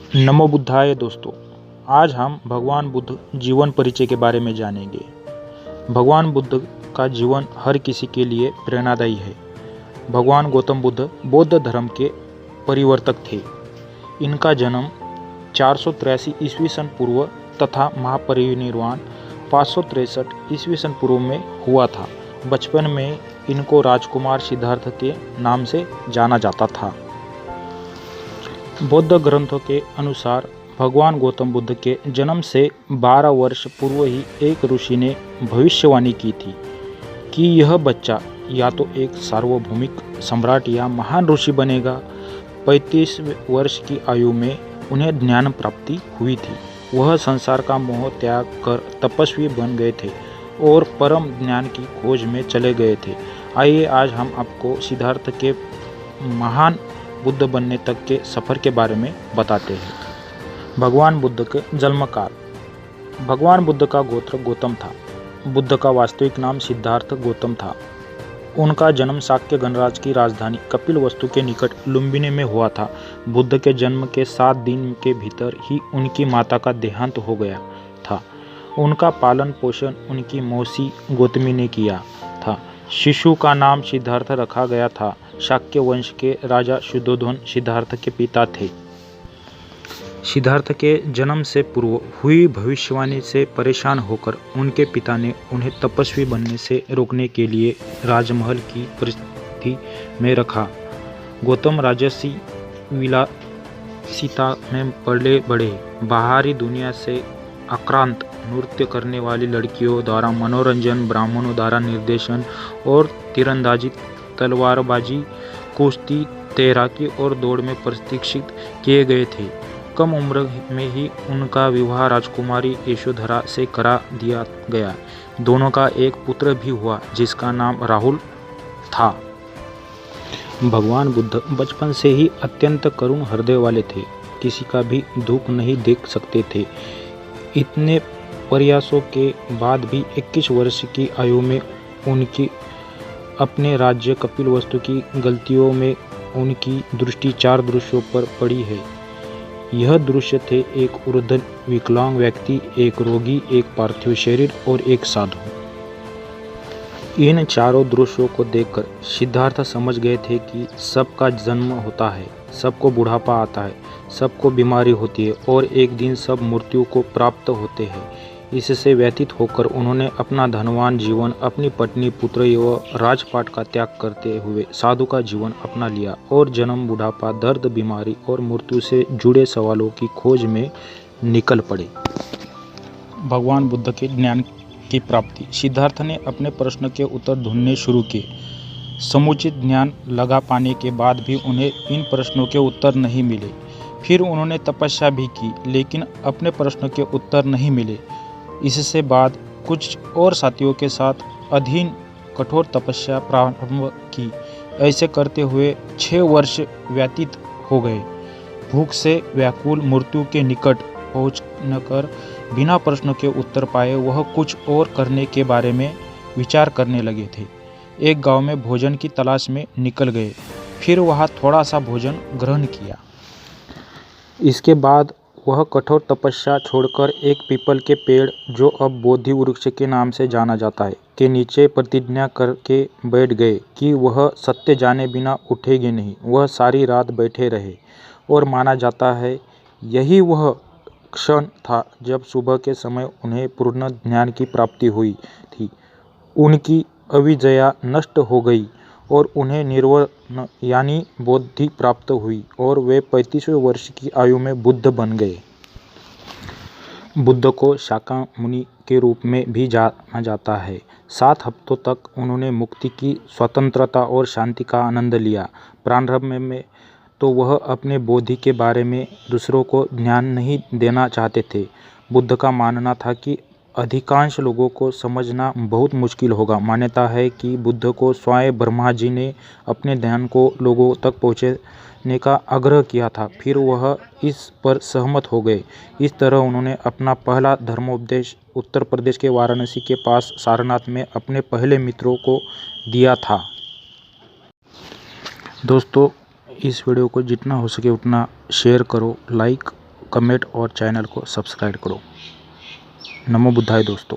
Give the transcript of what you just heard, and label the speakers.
Speaker 1: नमो बुद्धाय दोस्तों। आज हम भगवान बुद्ध जीवन परिचय के बारे में जानेंगे। भगवान बुद्ध का जीवन हर किसी के लिए प्रेरणादायी है। भगवान गौतम बुद्ध बौद्ध धर्म के परिवर्तक थे। इनका जन्म 483 ईस्वी सन पूर्व तथा महापरिनिर्वाण 563 ईस्वी सन पूर्व में हुआ था। बचपन में इनको राजकुमार सिद्धार्थ के नाम से जाना जाता था। बौद्ध ग्रंथों के अनुसार भगवान गौतम बुद्ध के जन्म से 12 वर्ष पूर्व ही एक ऋषि ने भविष्यवाणी की थी कि यह बच्चा या तो एक सार्वभौमिक सम्राट या महान ऋषि बनेगा। 35 वर्ष की आयु में उन्हें ज्ञान प्राप्ति हुई थी। वह संसार का मोह त्याग कर तपस्वी बन गए थे और परम ज्ञान की खोज में चले गए थे। आइए आज हम आपको सिद्धार्थ के महान बुद्ध बनने तक के सफ़र के बारे में बताते हैं। भगवान बुद्ध के जन्म काल। भगवान बुद्ध का गोत्र गौतम था। बुद्ध का वास्तविक नाम सिद्धार्थ गौतम था। उनका जन्म शाक्य गणराज्य की राजधानी कपिलवस्तु के निकट लुम्बिनी में हुआ था। बुद्ध के जन्म के 7 दिन के भीतर ही उनकी माता का देहांत हो गया था। उनका पालन पोषण उनकी मौसी गौतमी ने किया था। शिशु का नाम सिद्धार्थ रखा गया था। शाक्य वंश के राजा शुद्धोधन सिद्धार्थ के पिता थे। सिद्धार्थ के जन्म से पूर्व हुई भविष्यवाणी से परेशान होकर उनके पिता ने उन्हें तपस्वी बनने से रोकने के लिए राजमहल की परिस्थिति में रखा। गौतम राजसी विलासिता में पले बढ़े। बाहरी दुनिया से आक्रांत नृत्य करने वाली लड़कियों द्वारा मनोरंजन, ब्राह्मणों द्वारा निर्देशन और तीरंदाजी, तलवारबाजी, कुश्ती, तैराकी और दौड़ में प्रशिक्षित किए गए थे। कम उम्र में ही उनका विवाह राजकुमारी यशोधरा से करा दिया गया। दोनों का एक पुत्र भी हुआ जिसका नाम राहुल था। भगवान बुद्ध बचपन से ही अत्यंत करुण हृदय वाले थे। किसी का भी दुख नहीं देख सकते थे। इतने प्रयासों के बाद भी 21 वर्ष की आयु में उनकी अपने राज्य कपिलवस्तु की गलतियों में उनकी दृष्टि 4 दृश्यों पर पड़ी है। यह दृश्य थे एक वृद्ध विकलांग व्यक्ति, एक रोगी, एक पार्थिव शरीर और एक साधु। इन चारों दृश्यों को देखकर सिद्धार्थ समझ गए थे कि सबका जन्म होता है, सबको बुढ़ापा आता है, सबको बीमारी होती है और एक दिन सब मृत्यु को प्राप्त होते हैं। इससे व्यतीत होकर उन्होंने अपना धनवान जीवन, अपनी पत्नी, पुत्र एवं राजपाट का त्याग करते हुए साधु का जीवन अपना लिया और जन्म, बुढ़ापा, दर्द, बीमारी और मृत्यु से जुड़े सवालों की खोज में निकल पड़े। भगवान बुद्ध के ज्ञान की प्राप्ति। सिद्धार्थ ने अपने प्रश्न के उत्तर ढूंढने शुरू किए। समुचित ज्ञान लगा पाने के बाद भी उन्हें इन प्रश्नों के उत्तर नहीं मिले। फिर उन्होंने तपस्या भी की लेकिन अपने प्रश्न के उत्तर नहीं मिले। इससे बाद कुछ और साथियों के साथ अधीन कठोर तपस्या प्रारंभ की। ऐसे करते हुए 6 वर्ष व्यतीत हो गए। भूख से व्याकुल, मृत्यु के निकट पहुंचकर बिना प्रश्नों के उत्तर पाए वह कुछ और करने के बारे में विचार करने लगे थे। एक गांव में भोजन की तलाश में निकल गए। फिर वहां थोड़ा सा भोजन ग्रहण किया। इसके बाद वह कठोर तपस्या छोड़कर एक पीपल के पेड़, जो अब बोधि वृक्ष के नाम से जाना जाता है, के नीचे प्रतिज्ञा करके बैठ गए कि वह सत्य जाने बिना उठेंगे नहीं। वह सारी रात बैठे रहे और माना जाता है यही वह क्षण था जब सुबह के समय उन्हें पूर्ण ज्ञान की प्राप्ति हुई थी। उनकी अविद्या नष्ट हो गई और उन्हें निर्वाण यानी बोधि प्राप्त हुई और वे 35वें वर्ष की आयु में बुद्ध बन गए। बुद्ध को शाक्यमुनि के रूप में भी जाना जाता है। 7 हफ्तों तक उन्होंने मुक्ति की, स्वतंत्रता और शांति का आनंद लिया। प्रारंभ में तो वह अपने बोधि के बारे में दूसरों को ज्ञान नहीं देना चाहते थे। बुद्ध का मानना था कि अधिकांश लोगों को समझना बहुत मुश्किल होगा। मान्यता है कि बुद्ध को स्वयं ब्रह्मा जी ने अपने ध्यान को लोगों तक पहुंचाने का आग्रह किया था। फिर वह इस पर सहमत हो गए। इस तरह उन्होंने अपना पहला धर्मोपदेश उत्तर प्रदेश के वाराणसी के पास सारनाथ में अपने पहले मित्रों को दिया था। दोस्तों, इस वीडियो को जितना हो सके उतना शेयर करो, लाइक कमेंट और चैनल को सब्सक्राइब करो। नमो बुद्धाय दोस्तों।